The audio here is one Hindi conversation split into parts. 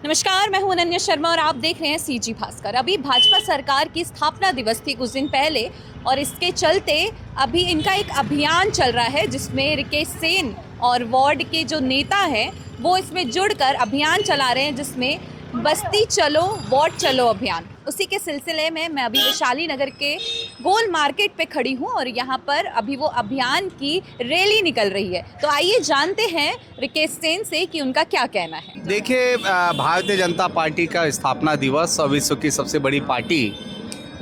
नमस्कार, मैं हूं अनन्या शर्मा और आप देख रहे हैं सीजी भास्कर। अभी भाजपा सरकार की स्थापना दिवस थी कुछ दिन पहले और इसके चलते अभी इनका एक अभियान चल रहा है जिसमें रिकेश सेन और वार्ड के जो नेता हैं वो इसमें जुड़कर अभियान चला रहे हैं जिसमें बस्ती चलो वार्ड चलो अभियान। उसी के सिलसिले में मैं अभी वैशाली नगर के गोल मार्केट पे खड़ी हूँ और यहाँ पर अभी वो अभियान की रैली निकल रही है। तो आइए जानते हैं रिकेश सेन से कि उनका क्या कहना है। देखिए, भारतीय जनता पार्टी का स्थापना दिवस और विश्व की सबसे बड़ी पार्टी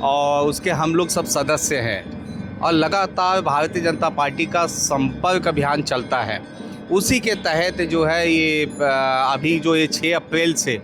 और उसके हम लोग सब सदस्य हैं और लगातार भारतीय जनता पार्टी का संपर्क अभियान चलता है। उसी के तहत जो है ये अभी जो ये 6 अप्रैल से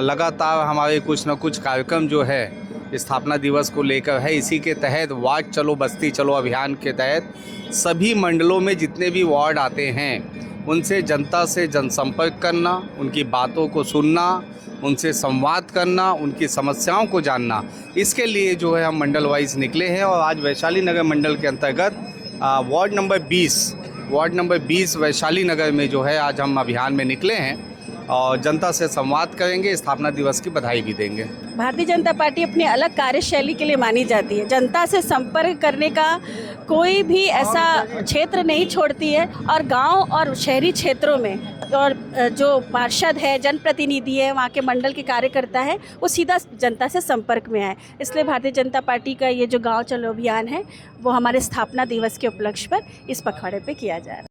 लगातार हमारे कुछ न कुछ कार्यक्रम जो है स्थापना दिवस को लेकर है। इसी के तहत वार्ड चलो बस्ती चलो अभियान के तहत सभी मंडलों में जितने भी वार्ड आते हैं उनसे जनता से जनसंपर्क करना, उनकी बातों को सुनना, उनसे संवाद करना, उनकी समस्याओं को जानना, इसके लिए जो है हम मंडल वाइज निकले हैं। और आज वैशाली नगर मंडल के अंतर्गत वार्ड नंबर 20 वैशाली नगर में जो है आज हम अभियान में निकले हैं और जनता से संवाद करेंगे, स्थापना दिवस की बधाई भी देंगे। भारतीय जनता पार्टी अपनी अलग कार्यशैली के लिए मानी जाती है। जनता से संपर्क करने का कोई भी ऐसा क्षेत्र नहीं छोड़ती है और गांव और शहरी क्षेत्रों में और जो पार्षद है, जनप्रतिनिधि है, वहाँ के मंडल के कार्यकर्ता है, वो सीधा जनता से संपर्क में आए। इसलिए भारतीय जनता पार्टी का ये जो गांव चलो अभियान है वो हमारे स्थापना दिवस के उपलक्ष्य पर इस पखवाड़े पे किया जा रहा है।